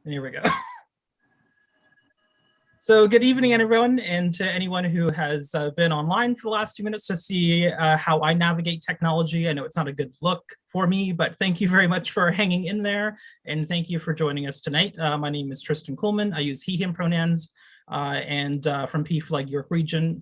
Here we go. So good evening, everyone, and to anyone who has been online for the last 2 minutes to see how I navigate technology. I know it's not a good look for me, but thank you very much for hanging in there, and thank you for joining us tonight. My name is Tristan Coleman. I use he, him pronouns, and from Pflag York Region.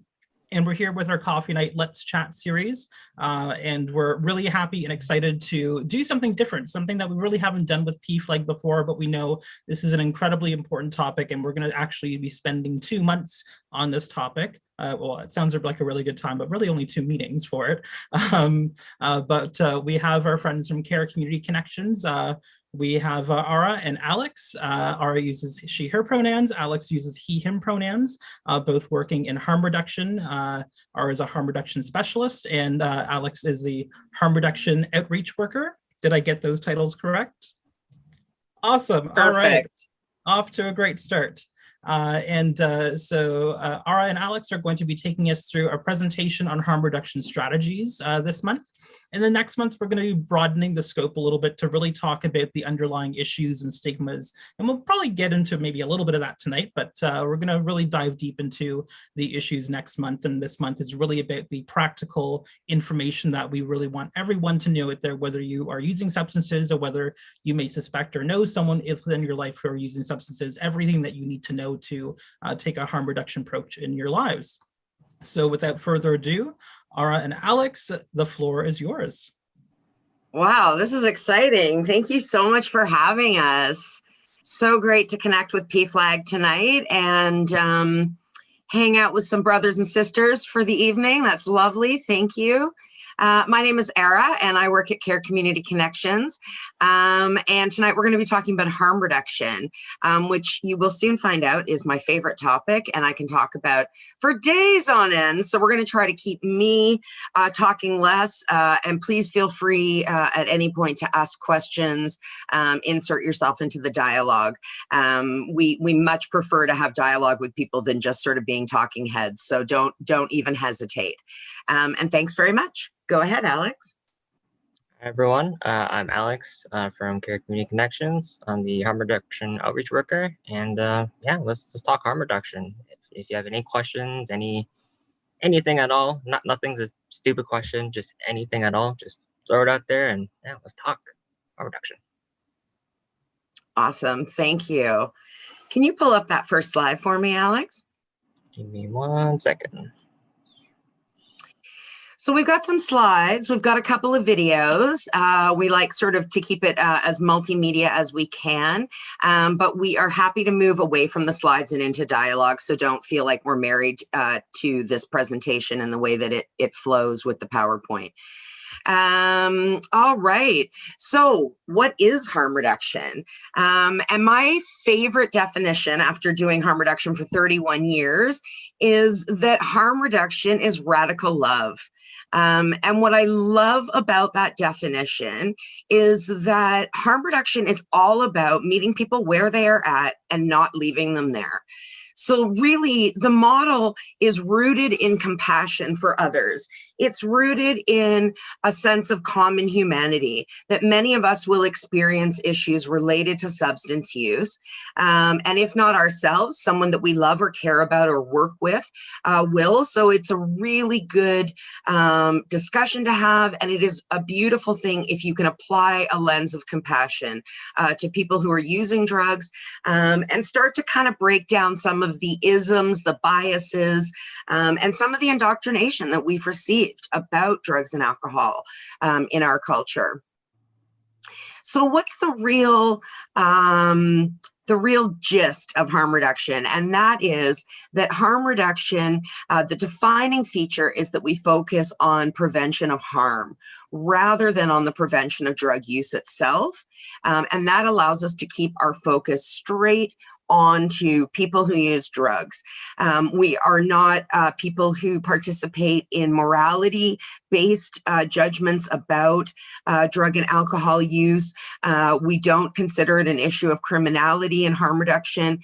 And we're here with our Coffee Night Let's Chat series. And we're really happy and excited to do something different, something that we really haven't done with Pflag before, but we know this is an incredibly important topic, and we're going to actually be spending 2 months on this topic. Well, it sounds like a really good time, but really only 2 meetings for it. But we have our friends from CAYR Community Connections. We have Ara and Alex. Ara uses she, her pronouns. Alex uses he, him pronouns, both working in harm reduction. Ara is a harm reduction specialist, and Alex is the harm reduction outreach worker. Did I get those titles correct? Awesome. Perfect. All right. Off to a great start. So Ara and Alex are going to be taking us through a presentation on harm reduction strategies this month. And then next month, we're going to be broadening the scope a little bit to really talk about the underlying issues and stigmas. And we'll probably get into maybe a little bit of that tonight, but we're going to really dive deep into the issues next month. And this month is really about the practical information that we really want everyone to know out there, whether you are using substances or whether you may suspect or know someone within your life who are using substances, everything that you need to know to take a harm reduction approach in your lives. So without further ado, Ara and Alex, the floor is yours. Wow, this is exciting. Thank you so much for having us. So great to connect with Pflag tonight and hang out with some brothers and sisters for the evening. That's lovely. Thank you. My name is Ara, and I work at CAYR Community Connections. And tonight we're going to be talking about harm reduction, which you will soon find out is my favorite topic, and I can talk about for days on end. So we're going to try to keep me talking less, and please feel free at any point to ask questions, insert yourself into the dialogue. We much prefer to have dialogue with people than just sort of being talking heads. So don't even hesitate. And thanks very much. Go ahead, Alex. Hi, everyone. I'm Alex from CAYR Community Connections. I'm the harm reduction outreach worker. And yeah, let's talk harm reduction. If you have any questions, anything at all, nothing's a stupid question, just anything at all, just throw it out there and yeah, let's talk harm reduction. Awesome. Thank you. Can you pull up that first slide for me, Alex? Give me 1 second. So we've got some slides. We've got a couple of videos. We like sort of to keep it as multimedia as we can, but we are happy to move away from the slides and into dialogue. So don't feel like we're married to this presentation and the way that it flows with the PowerPoint. All right. So what is harm reduction? And my favorite definition after doing harm reduction for 31 years is that harm reduction is radical love. And what I love about that definition is that harm reduction is all about meeting people where they are at and not leaving them there. So really, the model is rooted in compassion for others. It's rooted in a sense of common humanity that many of us will experience issues related to substance use. And if not ourselves, someone that we love or care about or work with will. So it's a really good discussion to have. And it is a beautiful thing if you can apply a lens of compassion to people who are using drugs and start to kind of break down some of the isms, the biases, and some of the indoctrination that we've received about drugs and alcohol in our culture. So what's the real gist of harm reduction? And that is that harm reduction, the defining feature is that we focus on prevention of harm rather than on the prevention of drug use itself. And that allows us to keep our focus straight on to people who use drugs. We are not people who participate in morality-based judgments about drug and alcohol use. We don't consider it an issue of criminality in harm reduction.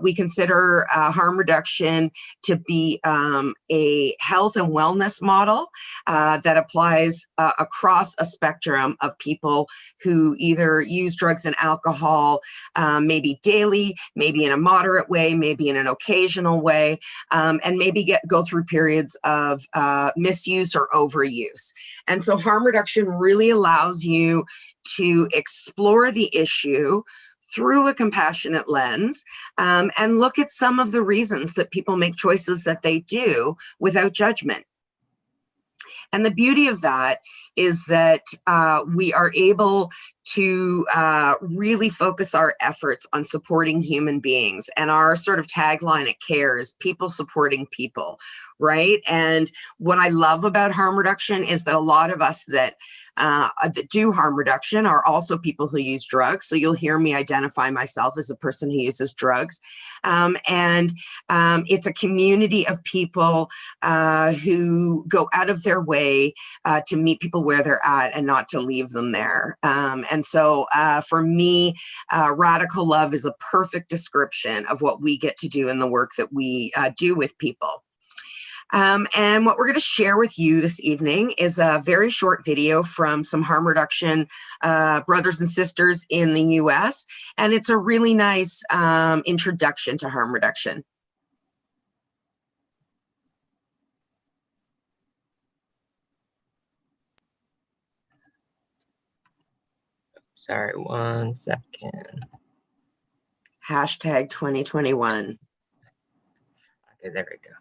We consider harm reduction to be a health and wellness model that applies across a spectrum of people who either use drugs and alcohol maybe daily, maybe in a moderate way, maybe in an occasional way, and maybe go through periods of misuse or overuse. And so harm reduction really allows you to explore the issue through a compassionate lens, and look at some of the reasons that people make choices that they do without judgment. And the beauty of that is that we are able to really focus our efforts on supporting human beings. And our sort of tagline at CAYR is people supporting people, right? And what I love about harm reduction is that a lot of us that do harm reduction are also people who use drugs. So you'll hear me identify myself as a person who uses drugs. It's a community of people who go out of their way to meet people where they're at and not to leave them there. And so for me, radical love is a perfect description of what we get to do in the work that we do with people. And what we're going to share with you this evening is a very short video from some harm reduction brothers and sisters in the US. And it's a really nice introduction to harm reduction. Sorry, 1 second. Hashtag 2021. Okay, there we go.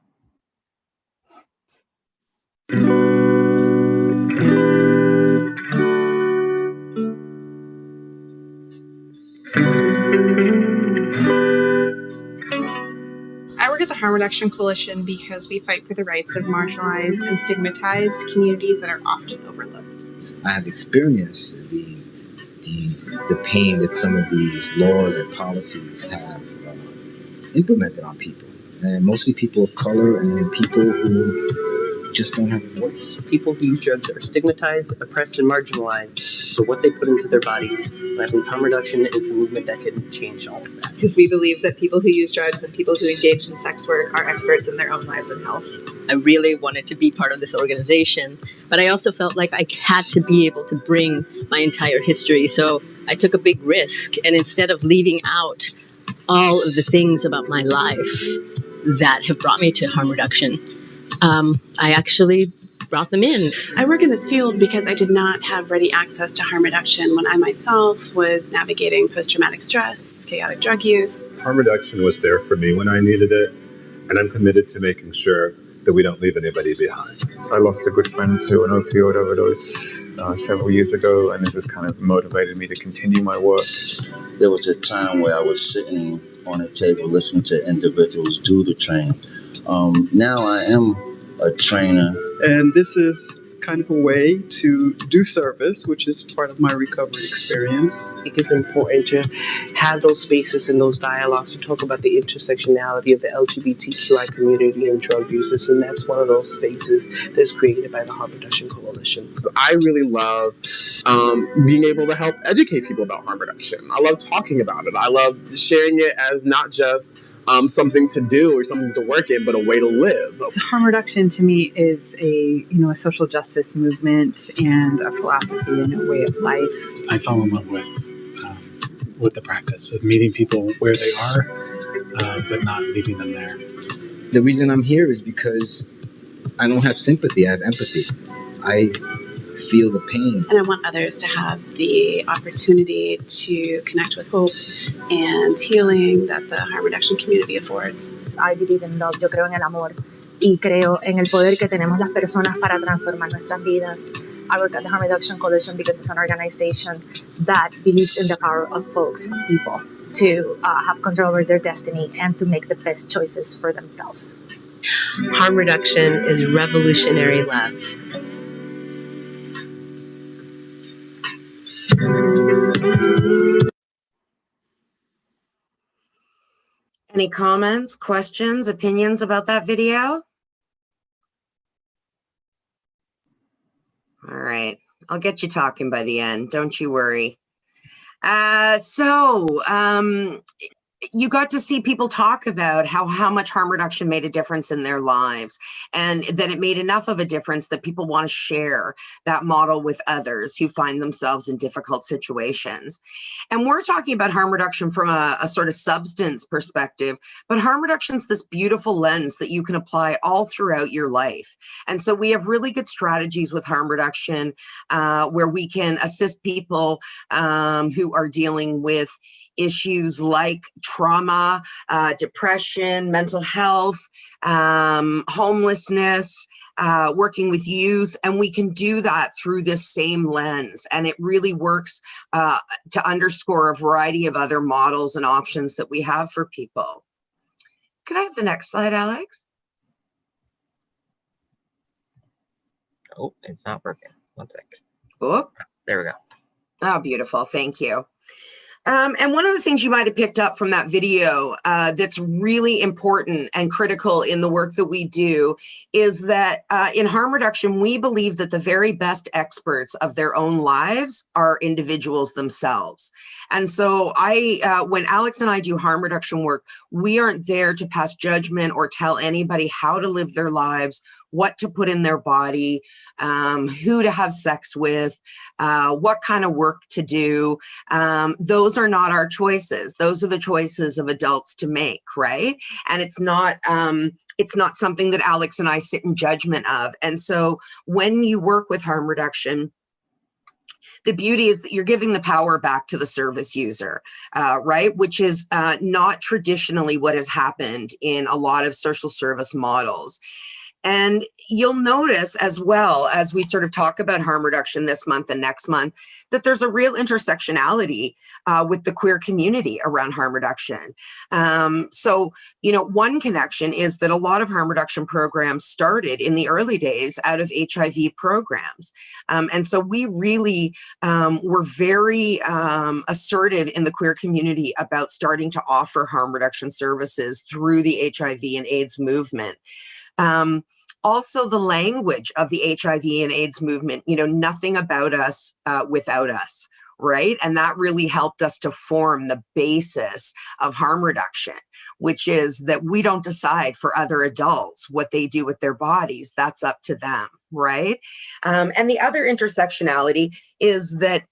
I work at the Harm Reduction Coalition because we fight for the rights of marginalized and stigmatized communities that are often overlooked. I have experienced the pain that some of these laws and policies have implemented on people, and mostly people of color and people who just don't have a voice. People who use drugs are stigmatized, oppressed, and marginalized for what they put into their bodies. And I believe harm reduction is the movement that can change all of that. Because we believe that people who use drugs and people who engage in sex work are experts in their own lives and health. I really wanted to be part of this organization, but I also felt like I had to be able to bring my entire history. So I took a big risk, and instead of leaving out all of the things about my life that have brought me to harm reduction, I actually brought them in. I work in this field because I did not have ready access to harm reduction when I myself was navigating post-traumatic stress, chaotic drug use. Harm reduction was there for me when I needed it, and I'm committed to making sure that we don't leave anybody behind. I lost a good friend to an opioid overdose several years ago, and this has kind of motivated me to continue my work. There was a time where I was sitting on a table listening to individuals do the training. Now I am a trainer. And this is kind of a way to do service, which is part of my recovery experience. I think it's important to have those spaces and those dialogues to talk about the intersectionality of the LGBTQI community and drug users, and that's one of those spaces that's created by the Harm Reduction Coalition. I really love being able to help educate people about harm reduction. I love talking about it. I love sharing it as not just something to do or something to work in, but a way to live. Harm reduction to me is a social justice movement and a philosophy and a way of life. I fell in love with the practice of meeting people where they are, but not leaving them there. The reason I'm here is because I don't have sympathy, I have empathy. I feel the pain. And I want others to have the opportunity to connect with hope and healing that the harm reduction community affords. I believe in love. Yo creo en el amor y creo en el poder que tenemos las personas para transformar nuestras vidas. I work at the Harm Reduction Coalition because it's an organization that believes in the power of folks, of people, to have control over their destiny and to make the best choices for themselves. Harm reduction is revolutionary love. Any comments, questions, opinions about that video? All right, I'll get you talking by the end, don't you worry. You got to see people talk about how much harm reduction made a difference in their lives, and that it made enough of a difference that people want to share that model with others who find themselves in difficult situations. And we're talking about harm reduction from a sort of substance perspective, but harm reduction is this beautiful lens that you can apply all throughout your life. And so we have really good strategies with harm reduction where we can assist people who are dealing with issues like trauma, depression, mental health, homelessness, working with youth, and we can do that through this same lens. And it really works to underscore a variety of other models and options that we have for people. Could I have the next slide, Alex? Oh, it's not working. One sec. Oh, there we go. Oh, beautiful. Thank you. And one of the things you might have picked up from that video that's really important and critical in the work that we do is that in harm reduction, we believe that the very best experts of their own lives are individuals themselves. And so when Alex and I do harm reduction work, we aren't there to pass judgment or tell anybody how to live their lives, what to put in their body, who to have sex with, what kind of work to do. Those are not our choices. Those are the choices of adults to make, right? And it's not something that Alex and I sit in judgment of. And so when you work with harm reduction, the beauty is that you're giving the power back to the service user, right? Which is not traditionally what has happened in a lot of social service models. And you'll notice as well, as we sort of talk about harm reduction this month and next month, that there's a real intersectionality with the queer community around harm reduction. So, one connection is that a lot of harm reduction programs started in the early days out of HIV programs. And so we really were very assertive in the queer community about starting to offer harm reduction services through the HIV and AIDS movement. Also, the language of the HIV and AIDS movement, nothing about us without us, right? And that really helped us to form the basis of harm reduction, which is that we don't decide for other adults what they do with their bodies. That's up to them, right? And the other intersectionality is that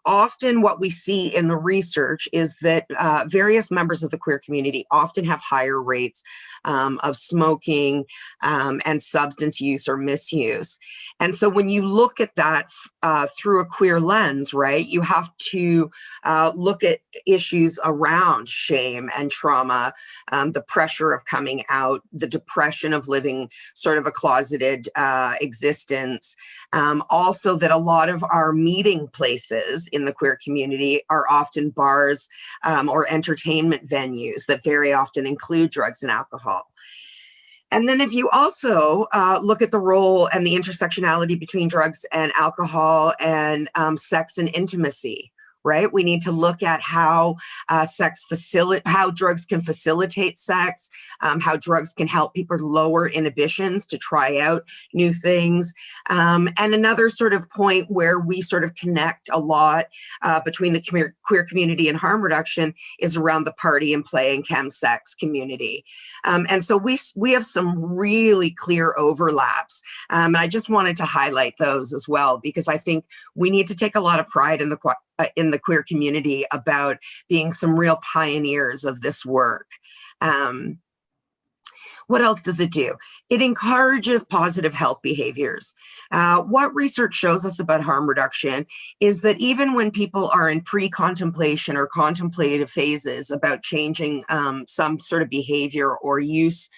often what we see in the research is that various members of the queer community often have higher rates of smoking and substance use or misuse. And so when you look at that through a queer lens, right, you have to look at issues around shame and trauma, the pressure of coming out, the depression of living sort of a closeted existence. Also that a lot of our meeting places in the queer community are often bars or entertainment venues that very often include drugs and alcohol. And then if you also look at the role and the intersectionality between drugs and alcohol and sex and intimacy, right? We need to look at how how drugs can facilitate sex, how drugs can help people lower inhibitions to try out new things. And another sort of point where we sort of connect a lot between the queer community and harm reduction is around the party and play and chemsex community. And so we have some really clear overlaps. And I just wanted to highlight those as well, because I think we need to take a lot of pride in the queer community about being some real pioneers of this work. What else does it do? It encourages positive health behaviors. What research shows us about harm reduction is that even when people are in pre-contemplation or contemplative phases about changing some sort of behavior or use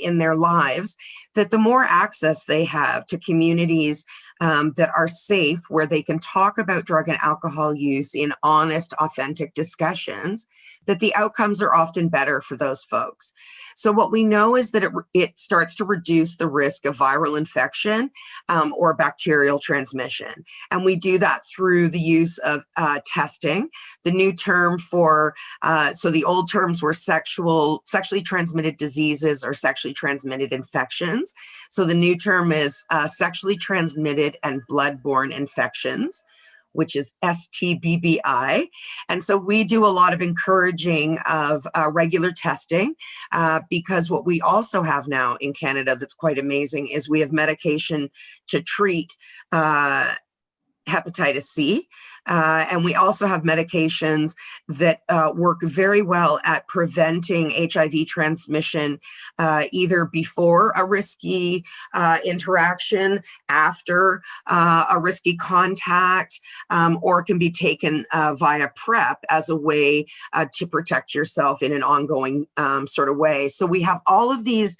in their lives, that the more access they have to communities that are safe, where they can talk about drug and alcohol use in honest, authentic discussions, that the outcomes are often better for those folks. So what we know is that it starts to reduce the risk of viral infection or bacterial transmission. And we do that through the use of testing. The new term for, so the old terms were sexually transmitted diseases or sexually transmitted infections. So the new term is sexually transmitted and blood-borne infections, which is STBBI. And so we do a lot of encouraging of regular testing because what we also have now in Canada that's quite amazing is we have medication to treat hepatitis C. And we also have medications that work very well at preventing HIV transmission either before a risky interaction, after a risky contact, or can be taken via PrEP as a way to protect yourself in an ongoing sort of way. So we have all of these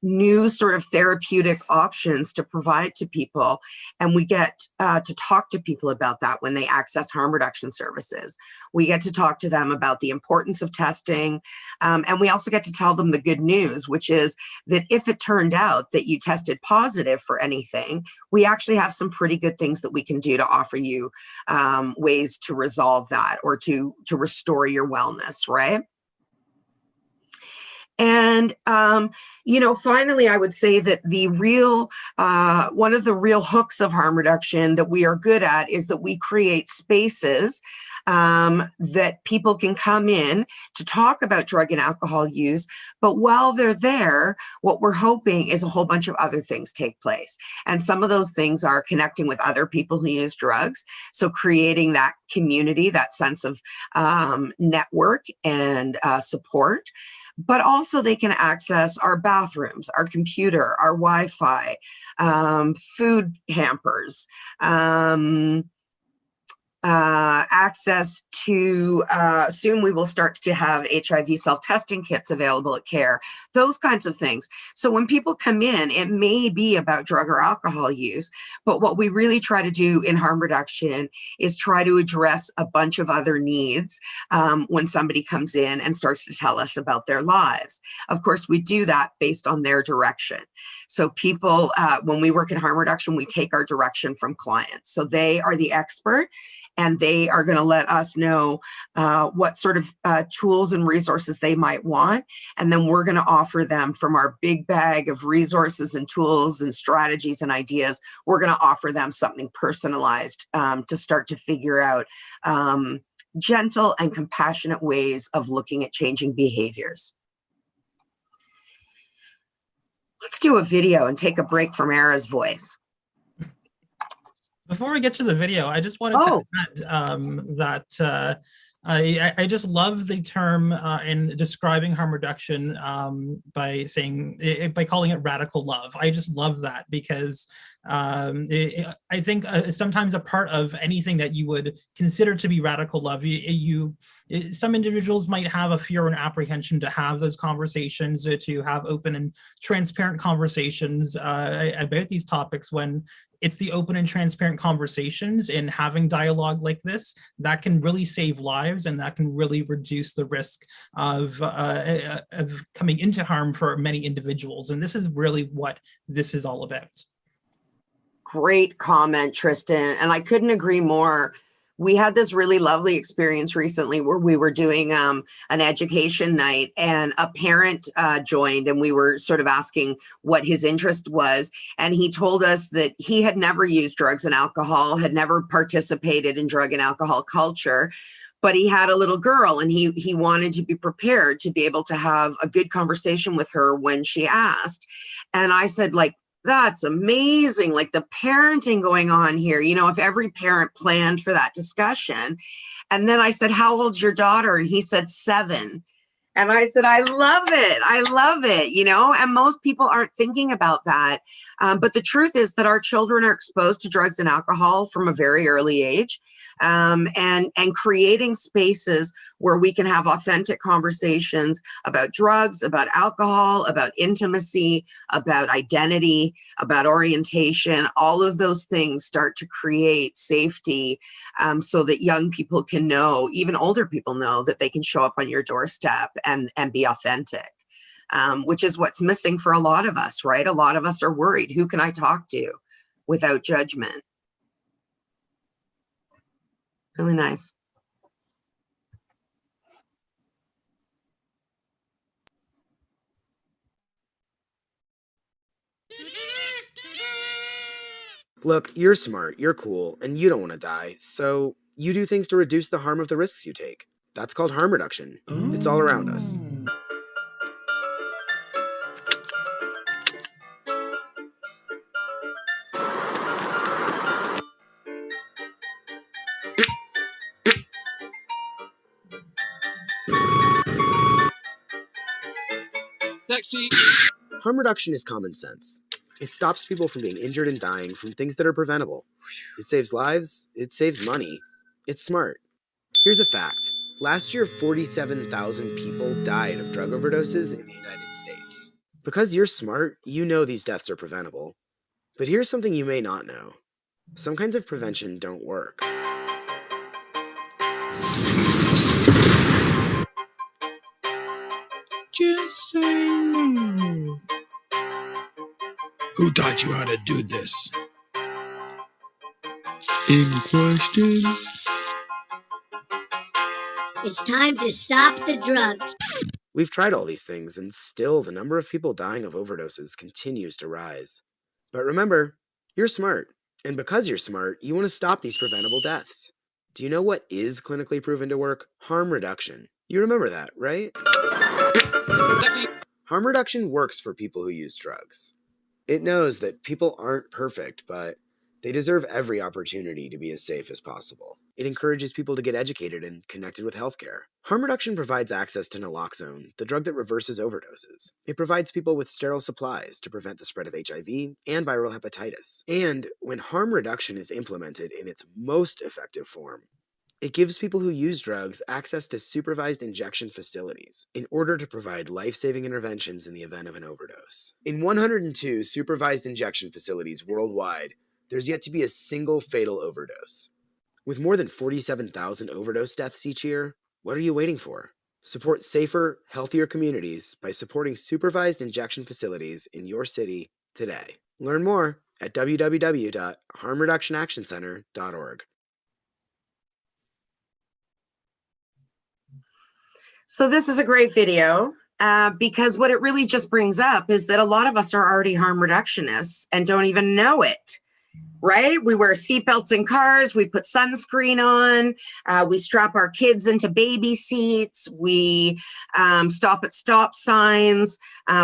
new sort of therapeutic options to provide to people. And we get to talk to people about that when they access harm reduction services. We get to talk to them about the importance of testing. And we also get to tell them the good news, which is that if it turned out that you tested positive for anything, we actually have some pretty good things that we can do to offer you ways to resolve that or to restore your wellness, right? And, finally, I would say that the real, one of the real hooks of harm reduction that we are good at is that we create spaces that people can come in to talk about drug and alcohol use. But while they're there, what we're hoping is a whole bunch of other things take place. And some of those things are connecting with other people who use drugs. So creating that community, that sense of network and support. But also they can access our bathrooms, our computer, our Wi-Fi, food hampers, access to, soon we will start to have HIV self-testing kits available at CAYR, those kinds of things. So when people come in, it may be about drug or alcohol use, but what we really try to do in harm reduction is try to address a bunch of other needs when somebody comes in and starts to tell us about their lives. Of course, we do that based on their direction. So people, when we work in harm reduction, we take our direction from clients. So they are the expert, and they are going to let us know what sort of tools and resources they might want. And then we're going to offer them from our big bag of resources and tools and strategies and ideas. We're going to offer them something personalized to start to figure out gentle and compassionate ways of looking at changing behaviors. Let's do a video and take a break from Ara's voice. Before we get to the video, I just wanted to add that I just love the term in describing harm reduction by calling it radical love. I just love that because I think sometimes a part of anything that you would consider to be radical love, some individuals might have a fear and apprehension to have those conversations, to have open and transparent conversations about these topics, when it's the open and transparent conversations and having dialogue like this that can really save lives, and that can really reduce the risk of coming into harm for many individuals. And this is really what this is all about. Great comment, Tristan. And I couldn't agree more. We had this really lovely experience recently where we were doing an education night, and a parent joined, and we were sort of asking what his interest was. And he told us that he had never used drugs and alcohol, had never participated in drug and alcohol culture, but he had a little girl, and he wanted to be prepared to be able to have a good conversation with her when she asked. And I said, like, that's amazing. Like the parenting going on here, if every parent planned for that discussion. And then I said, how old's your daughter? And he said 7. And I said, I love it. I love it. And most people aren't thinking about that. But the truth is that our children are exposed to drugs and alcohol from a very early age. And creating spaces where we can have authentic conversations about drugs, about alcohol, about intimacy, about identity, about orientation. All of those things start to create safety, so that young people can know, even older people know, that they can show up on your doorstep and be authentic. Which is what's missing for a lot of us, right? A lot of us are worried, who can I talk to without judgment? Really nice. Look, you're smart, you're cool, and you don't want to die, so you do things to reduce the harm of the risks you take. That's called harm reduction. It's all around us. Sexy. Harm reduction is common sense. It stops people from being injured and dying from things that are preventable. It saves lives, it saves money. It's smart. Here's a fact. Last year, 47,000 people died of drug overdoses in the United States. Because you're smart, you know these deaths are preventable. But here's something you may not know. Some kinds of prevention don't work. Just say no. Who taught you how to do this? Any questions? It's time to stop the drugs. We've tried all these things, and still the number of people dying of overdoses continues to rise. But remember, you're smart. And because you're smart, you want to stop these preventable deaths. Do you know what is clinically proven to work? Harm reduction. You remember that, right? Harm reduction works for people who use drugs. It knows that people aren't perfect, but they deserve every opportunity to be as safe as possible. It encourages people to get educated and connected with healthcare. Harm reduction provides access to naloxone, the drug that reverses overdoses. It provides people with sterile supplies to prevent the spread of HIV and viral hepatitis. And when harm reduction is implemented in its most effective form, it gives people who use drugs access to supervised injection facilities in order to provide life-saving interventions in the event of an overdose. In 102 supervised injection facilities worldwide, there's yet to be a single fatal overdose. With more than 47,000 overdose deaths each year, what are you waiting for? Support safer, healthier communities by supporting supervised injection facilities in your city today. Learn more at www.harmreductionactioncenter.org. So this is a great video because what it really just brings up is that a lot of us are already harm reductionists and don't even know it, right? We wear seatbelts in cars, we put sunscreen on, we strap our kids into baby seats, we stop at stop signs,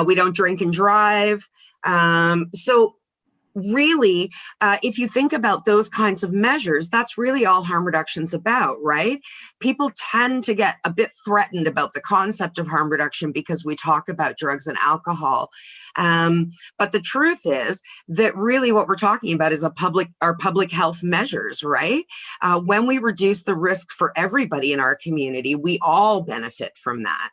we don't drink and drive. So really, if you think about those kinds of measures, that's really all harm reduction's about, right? People tend to get a bit threatened about the concept of harm reduction because we talk about drugs and alcohol. But the truth is that really what we're talking about is our public health measures, right? When we reduce the risk for everybody in our community, we all benefit from that.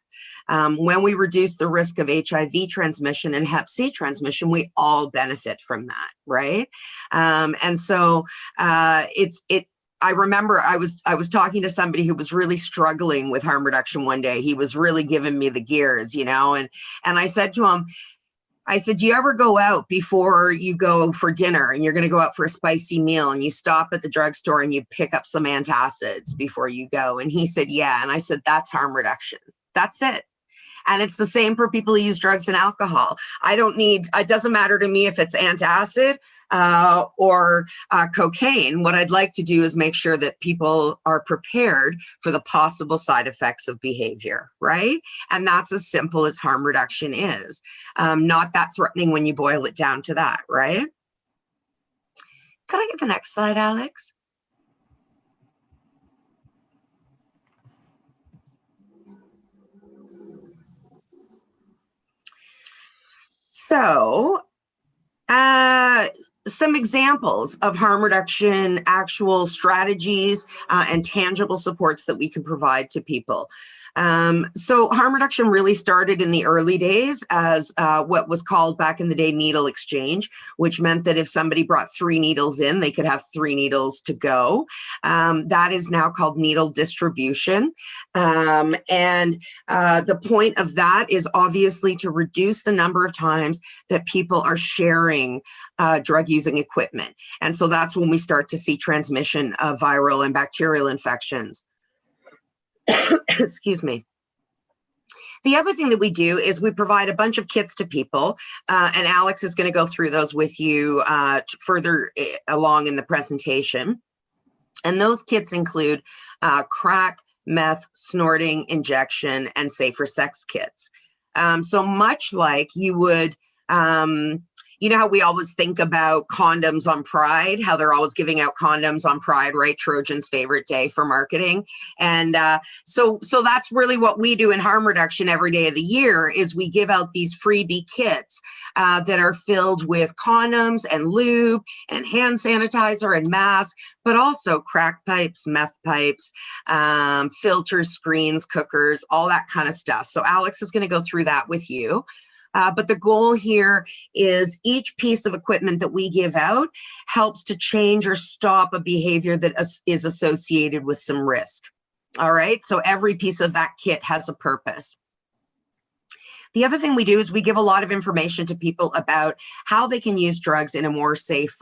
When we reduce the risk of HIV transmission and Hep C transmission, we all benefit from that, right? And so I remember I was talking to somebody who was really struggling with harm reduction one day. He was really giving me the gears, you know, and I said to him, do you ever go out before you go for dinner and you're going to go out for a spicy meal and you stop at the drugstore and you pick up some antacids before you go? And he said, yeah. And I said, that's harm reduction. That's it. And it's the same for people who use drugs and alcohol. It doesn't matter to me if it's antacid or cocaine. What I'd like to do is make sure that people are prepared for the possible side effects of behavior, right? And that's as simple as harm reduction is. Not that threatening when you boil it down to that, right? Could I get the next slide, Alex? some examples of harm reduction, actual strategies and tangible supports that we can provide to people. So harm reduction really started in the early days as what was called back in the day needle exchange, which meant that if somebody brought 3 needles in, they could have 3 needles to go. That is now called needle distribution. The point of that is obviously to reduce the number of times that people are sharing drug using equipment. And so that's when we start to see transmission of viral and bacterial infections. Excuse me. The other thing that we do is we provide a bunch of kits to people, and Alex is going to go through those with you further along in the presentation. And those kits include crack, meth, snorting, injection, and safer sex kits. So much like you would, you know how we always think about condoms on Pride, how they're always giving out condoms on Pride, right? Trojan's favorite day for marketing. And so that's really what we do in harm reduction every day of the year is we give out these freebie kits that are filled with condoms and lube and hand sanitizer and masks, but also crack pipes, meth pipes, filters, screens, cookers, all that kind of stuff. So Alex is going to go through that with you. But the goal here is each piece of equipment that we give out helps to change or stop a behavior that is associated with some risk. All right, so every piece of that kit has a purpose. The other thing we do is we give a lot of information to people about how they can use drugs in a more safe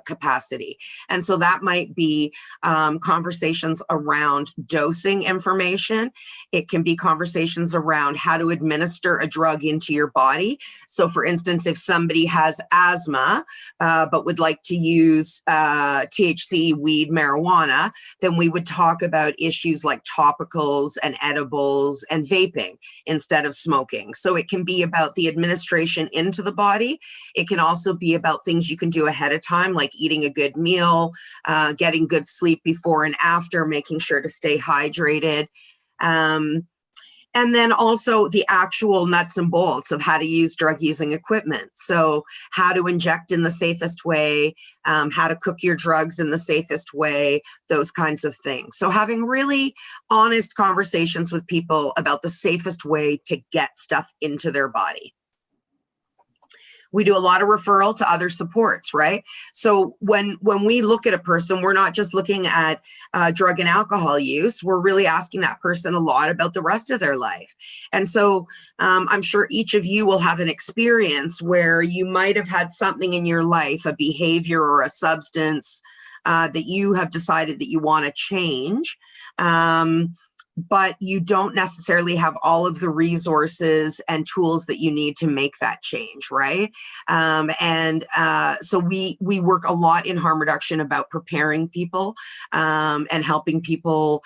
capacity. And so that might be conversations around dosing information. It can be conversations around how to administer a drug into your body. So for instance, if somebody has asthma, but would like to use THC, weed, marijuana, then we would talk about issues like topicals and edibles and vaping instead of smoking. So it can be about the administration into the body. It can also be about things you can do ahead of time, like eating a good meal, getting good sleep before and after, making sure to stay hydrated. And then also the actual nuts and bolts of how to use drug using equipment. So how to inject in the safest way, how to cook your drugs in the safest way, those kinds of things. So having really honest conversations with people about the safest way to get stuff into their body. We do a lot of referral to other supports, right? So when we look at a person, we're not just looking at drug and alcohol use, we're really asking that person a lot about the rest of their life. And so I'm sure each of you will have an experience where you might have had something in your life, a behavior or a substance that you have decided that you want to change. But you don't necessarily have all of the resources and tools that you need to make that change, right? So we work a lot in harm reduction about preparing people and helping people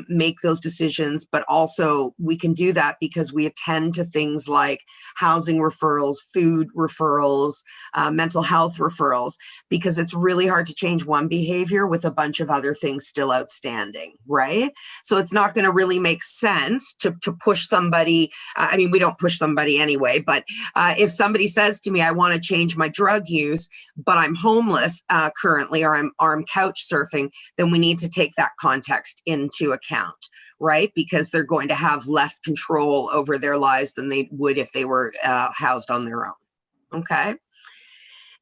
make those decisions, but also we can do that because we attend to things like housing referrals, food referrals, mental health referrals, because it's really hard to change one behavior with a bunch of other things still outstanding, right? So it's not going to really make sense to push somebody. I mean, we don't push somebody anyway, but if somebody says to me, I want to change my drug use, but I'm homeless currently, or I'm couch surfing, then we need to take that context into account, right? Because they're going to have less control over their lives than they would if they were housed on their own, okay?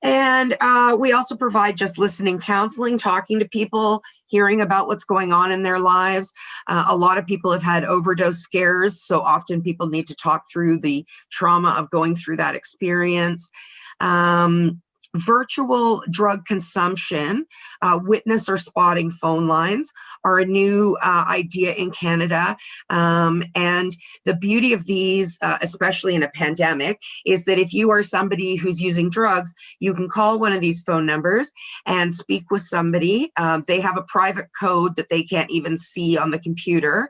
And we also provide just listening counseling, talking to people, hearing about what's going on in their lives. A lot of people have had overdose scares, so often people need to talk through the trauma of going through that experience. Virtual drug consumption, witness or spotting phone lines are a new idea in Canada. And the beauty of these, especially in a pandemic, is that if you are somebody who's using drugs, you can call one of these phone numbers and speak with somebody. They have a private code that they can't even see on the computer.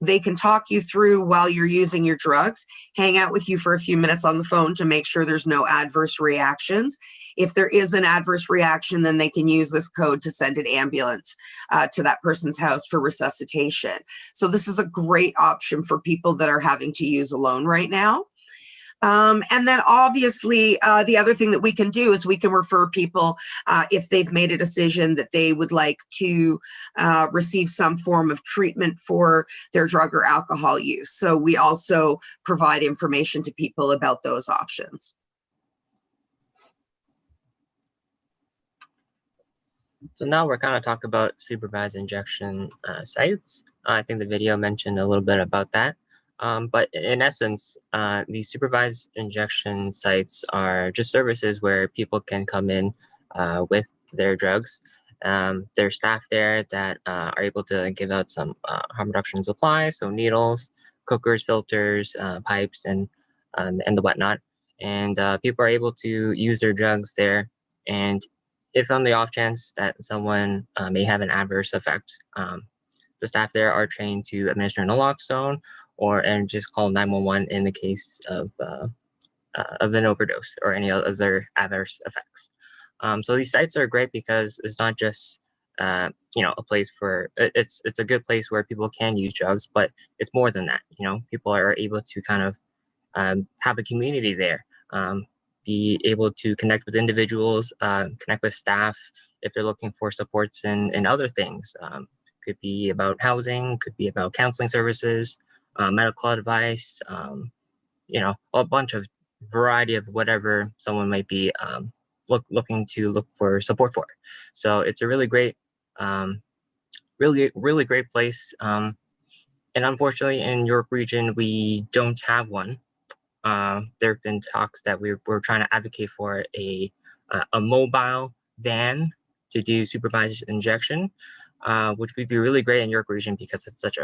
They can talk you through while you're using your drugs, hang out with you for a few minutes on the phone to make sure there's no adverse reactions. If there is an adverse reaction, then they can use this code to send an ambulance to that person's house for resuscitation. So this is a great option for people that are having to use alone right now. And then obviously, the other thing that we can do is we can refer people if they've made a decision that they would like to receive some form of treatment for their drug or alcohol use. So we also provide information to people about those options. So now we're kind of talking about supervised injection sites. I think the video mentioned a little bit about that. But in essence, these supervised injection sites are just services where people can come in with their drugs. There's staff there that are able to give out some harm reduction supplies, so needles, cookers, filters, pipes, and the whatnot. And people are able to use their drugs there. And if on the off chance that someone may have an adverse effect, the staff there are trained to administer naloxone and just call 911 in the case of an overdose or any other adverse effects. So these sites are great because it's not just a place for it's a good place where people can use drugs, but it's more than that. People are able to kind of have a community there. Be able to connect with individuals, connect with staff if they're looking for supports in other things. Could be about housing, could be about counseling services, medical advice, a bunch of variety of whatever someone might be looking for support for. So it's a really great, really great place. And unfortunately in York Region, we don't have one. There have been talks that we're trying to advocate for a mobile van to do supervised injection, which would be really great in York Region because it's such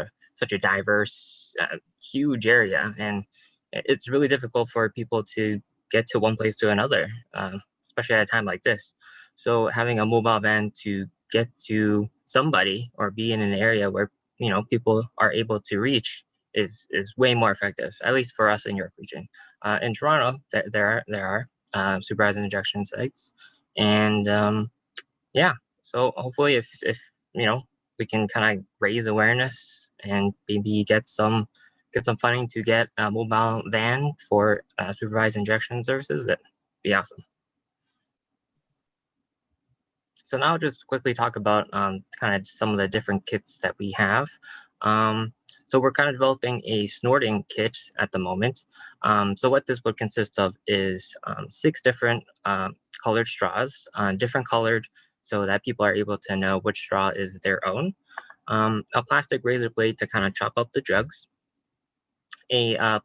a diverse, huge area, and it's really difficult for people to get to one place to another, especially at a time like this. So having a mobile van to get to somebody or be in an area where people are able to reach is way more effective, at least for us in York Region. In Toronto, there are supervised injection sites, and yeah. So hopefully, if we can kind of raise awareness and maybe get some funding to get a mobile van for supervised injection services, that'd be awesome. So now I'll just quickly talk about kind of some of the different kits that we have. So we're kind of developing a snorting kit at the moment. So what this would consist of is 6 different colored straws, different colored, so that people are able to know which straw is their own. A plastic razor blade to kind of chop up the drugs. A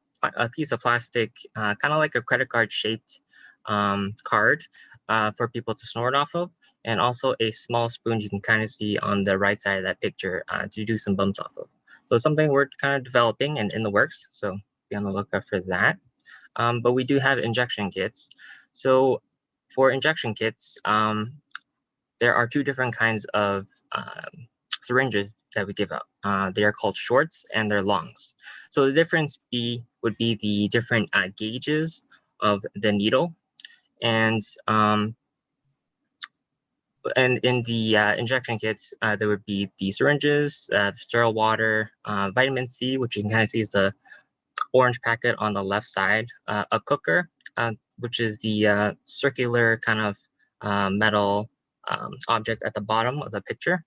piece of plastic, kind of like a credit card shaped card for people to snort off of. And also a small spoon you can kind of see on the right side of that picture to do some bumps off of. So it's something we're kind of developing and in the works, so be on the lookout for that. But we do have injection kits. So for injection kits, there are 2 different kinds of syringes that we give out. They are called shorts and they're longs. So the difference would be the different gauges of the needle. And in the injection kits, there would be the syringes, the sterile water, vitamin C, which you can kind of see is the orange packet on the left side, a cooker, which is the circular kind of metal object at the bottom of the picture.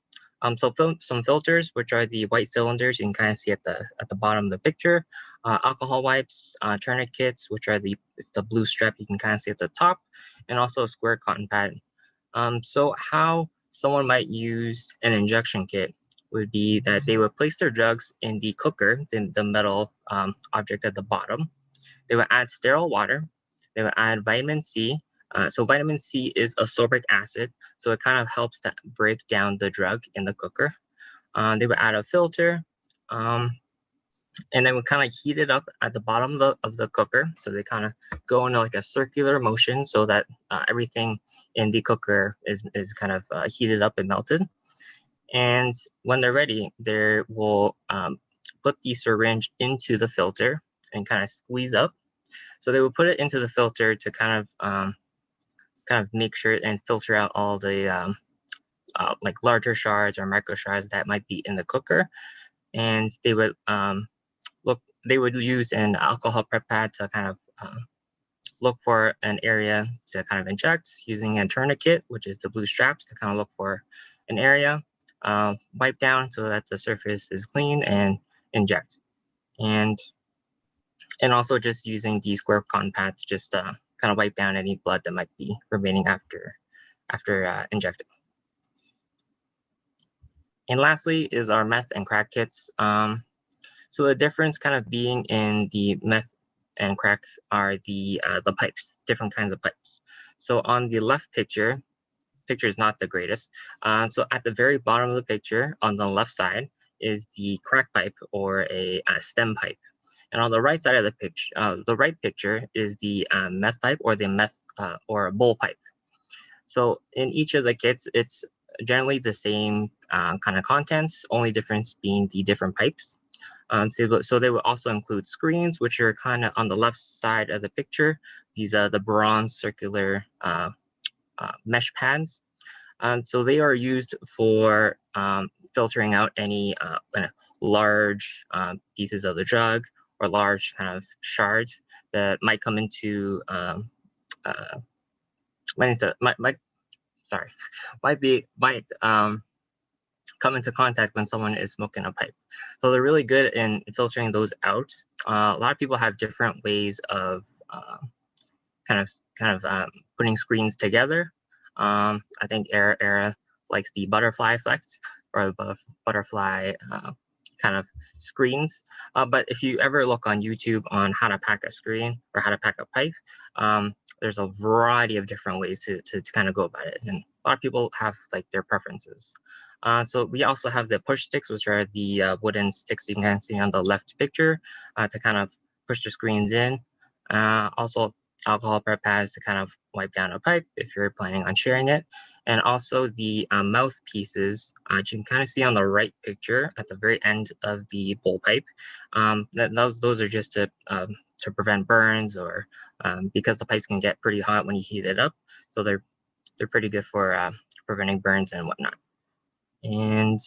So some filters, which are the white cylinders you can kind of see at the bottom of the picture. Alcohol wipes, tourniquets, which are the blue strap you can kind of see at the top, and also a square cotton pad. So how someone might use an injection kit would be that they would place their drugs in the cooker, the metal object at the bottom. They would add sterile water. They would add vitamin C. So vitamin C is ascorbic acid, so it kind of helps to break down the drug in the cooker. They would add a filter, and then we kind of heat it up at the bottom of the cooker. So they kind of go into like a circular motion so that everything in the cooker is kind of heated up and melted. And when they're ready, they will put the syringe into the filter and kind of squeeze up. So they will put it into the filter to kind of make sure and filter out all the like larger shards or micro shards that might be in the cooker. And they would use an alcohol prep pad to kind of look for an area to kind of inject using a tourniquet, which is the blue straps, to kind of look for an area, wipe down so that the surface is clean, and inject. And also just using the square cotton pad to just kind of wipe down any blood that might be remaining after injecting. And lastly is our meth and crack kits. So the difference kind of being in the meth and crack are the pipes, different kinds of pipes. So on the left picture is not the greatest. So at the very bottom of the picture on the left side is the crack pipe, or a stem pipe. And on the right side of the picture, the right picture is the meth pipe, or the meth or a bowl pipe. So in each of the kits, it's generally the same kind of contents, only difference being the different pipes. So they will also include screens, which are kind of on the left side of the picture. These are the bronze circular mesh pads. So they are used for filtering out any kind of large pieces of the drug, or large kind of shards that might come into might come into contact when someone is smoking a pipe. So they're really good in filtering those out. A lot of people have different ways of kind of putting screens together. I think Era likes the butterfly effect, or the butterfly kind of screens. But if you ever look on YouTube on how to pack a screen or how to pack a pipe, there's a variety of different ways to kind of go about it. And a lot of people have like their preferences. So we also have the push sticks, which are the wooden sticks you can see on the left picture, to kind of push the screens in. Also alcohol prep pads to kind of wipe down a pipe if you're planning on sharing it. And also the mouthpieces, you can kind of see on the right picture at the very end of the bowl pipe. Those are just to prevent burns, or because the pipes can get pretty hot when you heat it up. So they're pretty good for preventing burns and whatnot. And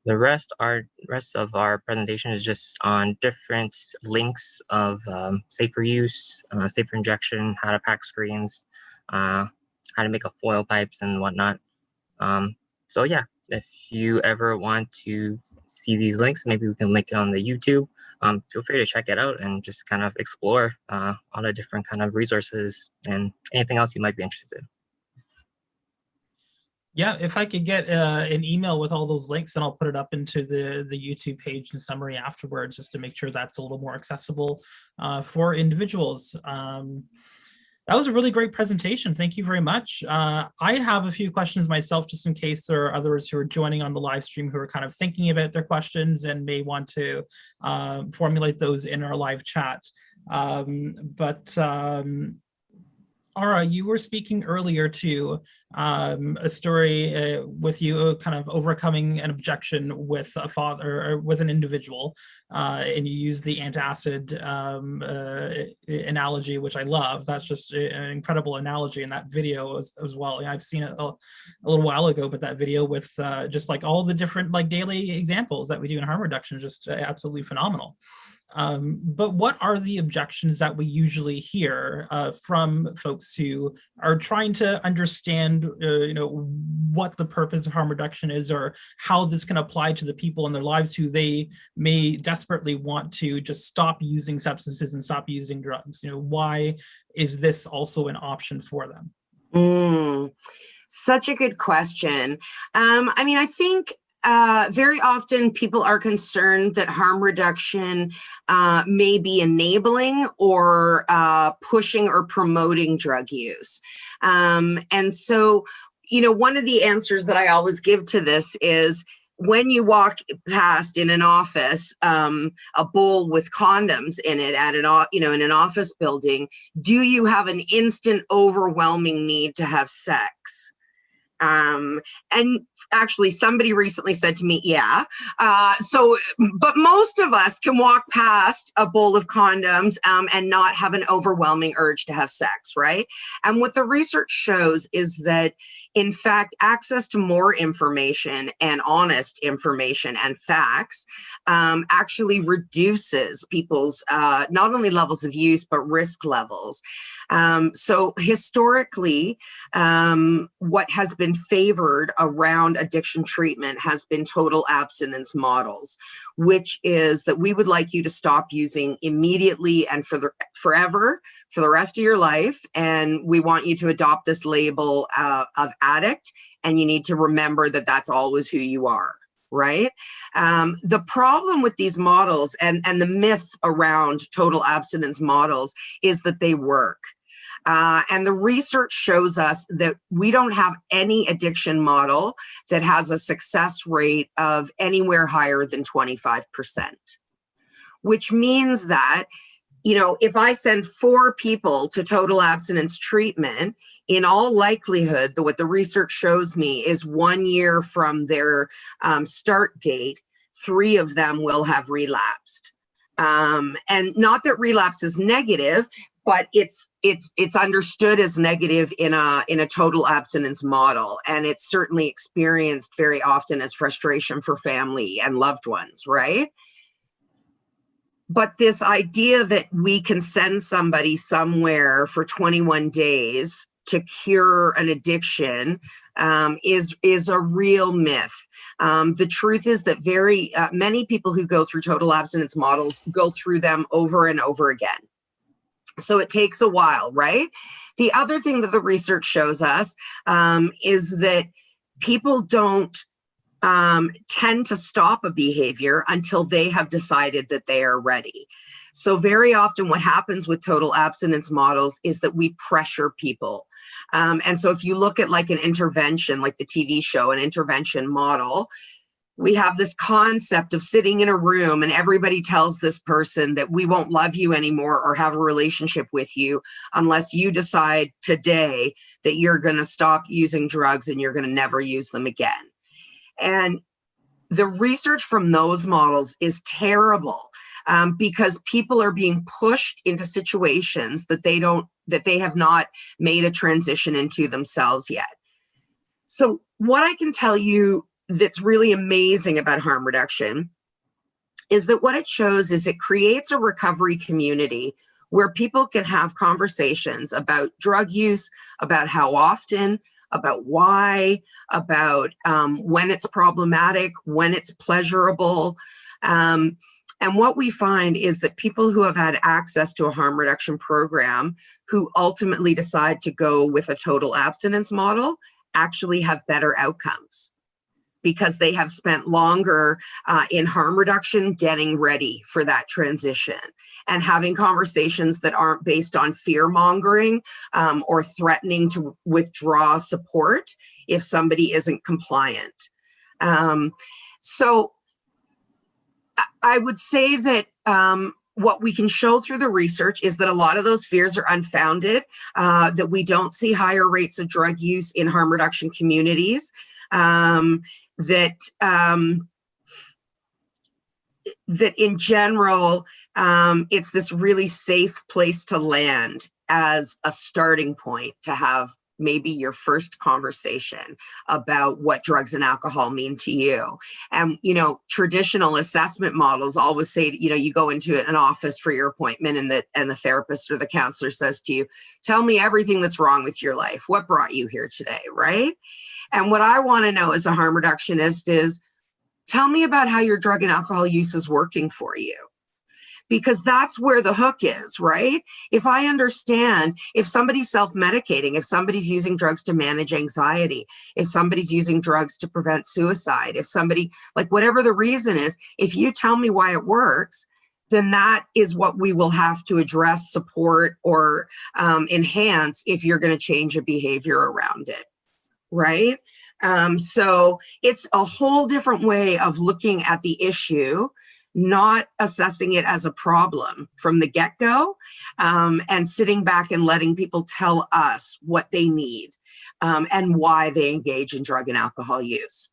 the rest of our presentation is just on different links of safer use, safer injection, how to pack screens, how to make a foil pipes and whatnot. So yeah, if you ever want to see these links, maybe we can link it on the YouTube. Feel free to check it out and just kind of explore all the different kind of resources and anything else you might be interested in. Yeah, if I could get an email with all those links, and I'll put it up into the YouTube page and summary afterwards, just to make sure that's a little more accessible for individuals. That was a really great presentation. Thank you very much. I have a few questions myself, just in case there are others who are joining on the live stream who are kind of thinking about their questions and may want to formulate those in our live chat. Ara, you were speaking earlier to a story with you kind of overcoming an objection with a father, or with an individual, and you used the antacid analogy, which I love. That's just an incredible analogy in that video as well. I've seen it a little while ago, but that video with just like all the different like daily examples that we do in harm reduction is just absolutely phenomenal. But what are the objections that we usually hear from folks who are trying to understand, what the purpose of harm reduction is, or how this can apply to the people in their lives who they may desperately want to just stop using substances and stop using drugs? Why is this also an option for them? Such a good question. I think very often people are concerned that harm reduction may be enabling or pushing or promoting drug use. And so, one of the answers that I always give to this is, when you walk past in an office a bowl with condoms in it at in an office building, do you have an instant overwhelming need to have sex? And actually, somebody recently said to me, yeah. But most of us can walk past a bowl of condoms and not have an overwhelming urge to have sex, right? And what the research shows is that, in fact, access to more information and honest information and facts actually reduces people's not only levels of use, but risk levels. So historically, what has been favored around addiction treatment has been total abstinence models, which is that we would like you to stop using immediately and forever for the rest of your life. And we want you to adopt this label of addict. And you need to remember that that's always who you are. Right? The problem with these models and the myth around total abstinence models is that they work. And the research shows us that we don't have any addiction model that has a success rate of anywhere higher than 25%, which means that, you know, if I send 4 people to total abstinence treatment, in all likelihood, what the research shows me is 1 year from their start date, 3 of them will have relapsed. And not that relapse is negative, but it's understood as negative in a total abstinence model, and it's certainly experienced very often as frustration for family and loved ones, right? But this idea that we can send somebody somewhere for 21 days to cure an addiction is a real myth. The truth is that very many people who go through total abstinence models go through them over and over again. So it takes a while, right? The other thing that the research shows us is that people don't tend to stop a behavior until they have decided that they are ready. So very often what happens with total abstinence models is that we pressure people. And so if you look at like an intervention, like the TV show, an intervention model, we have this concept of sitting in a room and everybody tells this person that we won't love you anymore or have a relationship with you unless you decide today that you're going to stop using drugs and you're going to never use them again. And the research from those models is terrible because people are being pushed into situations that they have not made a transition into themselves yet. So what I can tell you that's really amazing about harm reduction is that what it shows is it creates a recovery community where people can have conversations about drug use, about how often, about why, about when it's problematic, when it's pleasurable. And what we find is that people who have had access to a harm reduction program who ultimately decide to go with a total abstinence model actually have better outcomes, because they have spent longer in harm reduction getting ready for that transition and having conversations that aren't based on fear mongering or threatening to withdraw support if somebody isn't compliant. So I would say that what we can show through the research is that a lot of those fears are unfounded, that we don't see higher rates of drug use in harm reduction communities, that in general, it's this really safe place to land as a starting point to have maybe your first conversation about what drugs and alcohol mean to you. And, you know, traditional assessment models always say, you know, you go into an office for your appointment and the therapist or the counselor says to you, tell me everything that's wrong with your life. What brought you here today, right? And what I want to know as a harm reductionist is, tell me about how your drug and alcohol use is working for you. Because that's where the hook is, right? If I understand, if somebody's self-medicating, if somebody's using drugs to manage anxiety, if somebody's using drugs to prevent suicide, if somebody, like whatever the reason is, if you tell me why it works, then that is what we will have to address, support, or enhance if you're going to change a behavior around it, right? So it's a whole different way of looking at the issue, not assessing it as a problem from the get-go, and sitting back and letting people tell us what they need. and why they engage in drug and alcohol use.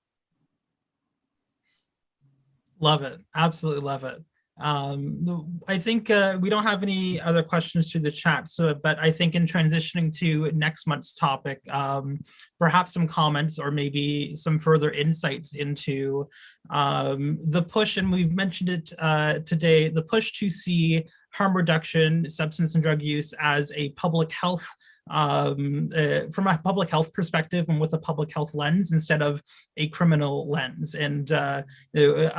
Love it. Absolutely love it. I think we don't have any other questions through the chat, but I think in transitioning to next month's topic, perhaps some comments or maybe some further insights into the push, and we've mentioned it today, the push to see harm reduction, substance and drug use as a public health from a public health perspective and with a public health lens instead of a criminal lens. And a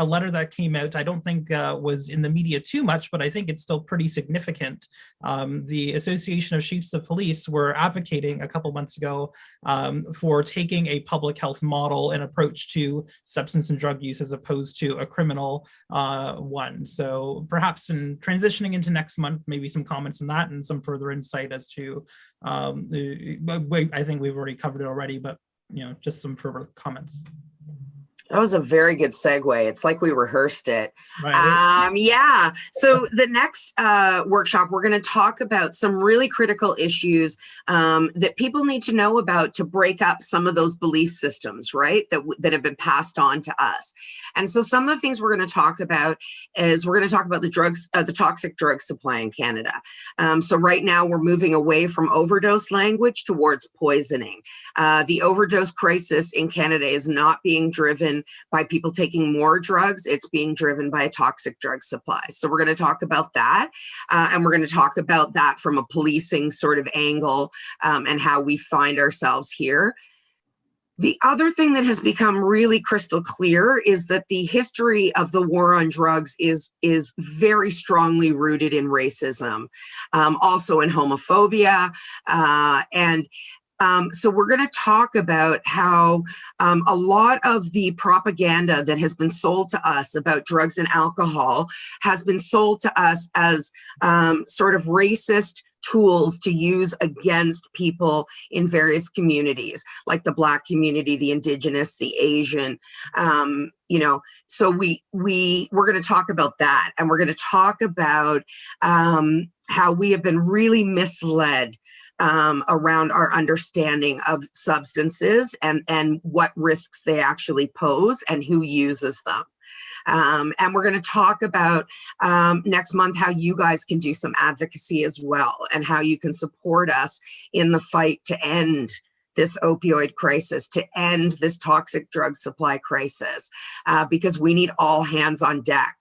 letter that came out, I don't think was in the media too much, but I think it's still pretty significant. The Association of Chiefs of Police were advocating a couple months ago for taking a public health model and approach to substance and drug use as opposed to a criminal one. So perhaps in transitioning into next month, maybe some comments on that and some further insight as to I think we've already covered it already, but just some further comments. That was a very good segue. It's like we rehearsed it. Right. Yeah. So the next workshop, we're going to talk about some really critical issues that people need to know about to break up some of those belief systems, right, that have been passed on to us. And so some of the things we're going to talk about is we're going to talk about the drugs, the toxic drug supply in Canada. So right now we're moving away from overdose language towards poisoning. The overdose crisis in Canada is not being driven by people taking more drugs. It's being driven by a toxic drug supply. So we're going to talk about that. And we're going to talk about that from a policing sort of angle and how we find ourselves here. The other thing that has become really crystal clear is that the history of the war on drugs is very strongly rooted in racism, also in homophobia, so we're going to talk about how a lot of the propaganda that has been sold to us about drugs and alcohol has been sold to us as sort of racist tools to use against people in various communities, like the Black community, the Indigenous, the Asian, so we're going to talk about that. And we're going to talk about how we have been really misled around our understanding of substances and what risks they actually pose and who uses them. And we're going to talk about next month how you guys can do some advocacy as well and how you can support us in the fight to end this opioid crisis, to end this toxic drug supply crisis, because we need all hands on deck.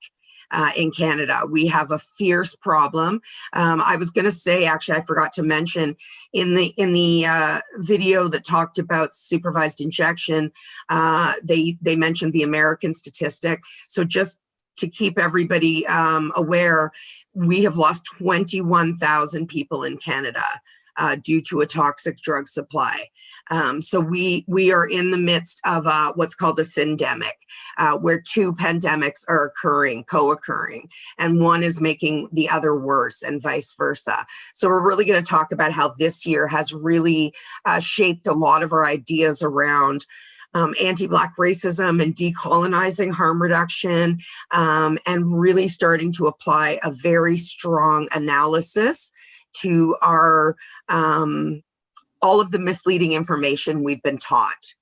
In Canada, we have a fierce problem. I was going to say, actually, I forgot to mention in the video that talked about supervised injection, they mentioned the American statistic. So just to keep everybody aware, we have lost 21,000 people in Canada due to a toxic drug supply. So we are in the midst of what's called a syndemic, where two pandemics are co-occurring, and one is making the other worse and vice versa. So we're really going to talk about how this year has really shaped a lot of our ideas around anti-Black racism and decolonizing harm reduction, and really starting to apply a very strong analysis to our all of the misleading information we've been taught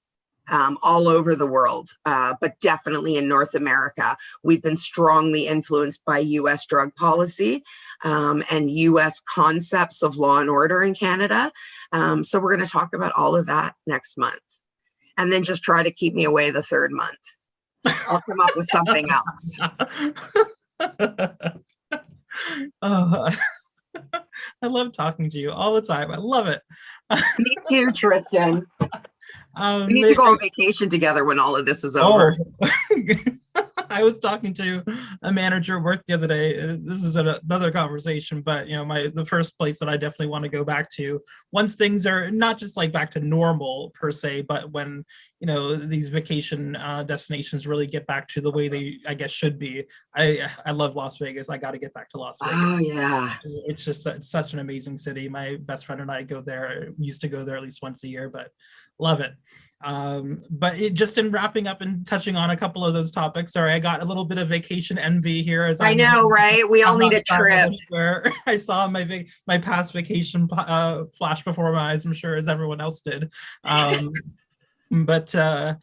all over the world, but definitely in North America. We've been strongly influenced by US drug policy and US concepts of law and order in Canada. So we're going to talk about all of that next month. And then just try to keep me away the third month. I'll come up with something else. I love talking to you all the time. I love it. Me too, Tristan. We need to go on vacation together when all of this is over. I was talking to a manager at work the other day. This is another conversation, but the first place that I definitely want to go back to once things are not just like back to normal per se, but when these vacation destinations really get back to the way they, I guess, should be. I love Las Vegas. I got to get back to Las Vegas. Oh yeah, it's such an amazing city. My best friend and I used to go there at least once a year, but Love it. But just in wrapping up and touching on a couple of those topics, sorry, I got a little bit of vacation envy here. As I know, right? We all need a trip. Where I saw my past vacation flash before my eyes, I'm sure, as everyone else did. But I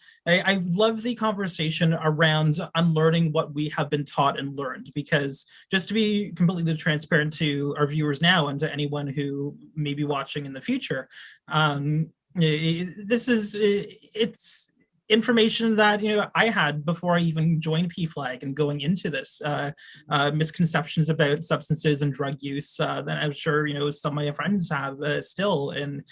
love the conversation around unlearning what we have been taught and learned, because just to be completely transparent to our viewers now and to anyone who may be watching in the future, it's information that I had before I even joined Pflag, and going into this misconceptions about substances and drug use that I'm sure some of my friends have still, and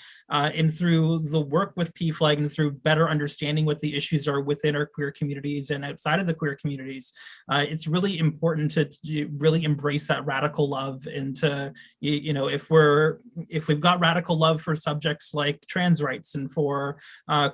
through the work with Pflag and through better understanding what the issues are within our queer communities and outside of the queer communities, it's really important to really embrace that radical love, and to if we've got radical love for subjects like trans rights and for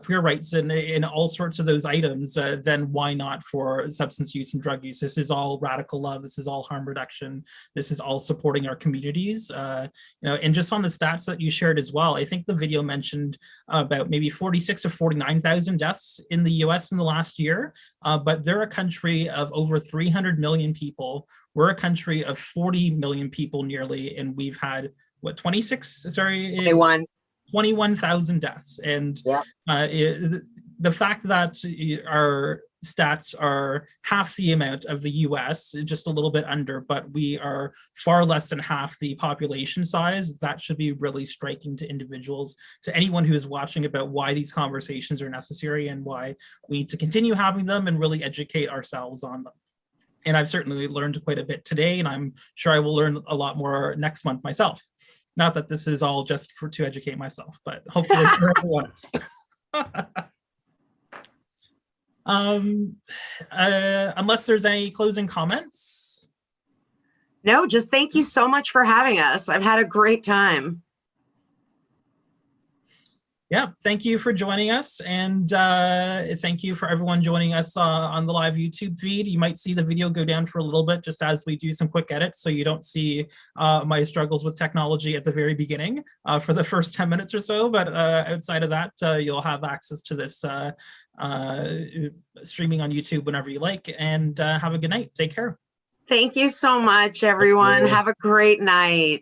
queer rights and all sorts of those items, then why not for substance use and drug use? This is all radical love. This is all harm reduction. This is all supporting our communities. And just on the stats that you shared as well, I think the video mentioned about maybe 46 or 49,000 deaths in the US in the last year, but they're a country of over 300 million people. We're a country of 40 million people nearly, and we've had, what, 21,000 deaths. And the fact that our stats are half the amount of the US, just a little bit under, but we are far less than half the population size, that should be really striking to individuals, to anyone who is watching, about why these conversations are necessary and why we need to continue having them and really educate ourselves on them. And I've certainly learned quite a bit today, and I'm sure I will learn a lot more next month myself. Not that this is all just to educate myself, but hopefully for everyone else. Unless there's any closing comments. No, just thank you so much for having us. I've had a great time. Yeah, thank you for joining us, and thank you for everyone joining us on the live YouTube feed. You might see the video go down for a little bit just as we do some quick edits, so you don't see my struggles with technology at the very beginning for the first 10 minutes or so, but outside of that, you'll have access to this streaming on YouTube whenever you like, and have a good night. Take care. Thank you so much, everyone. Have a great night.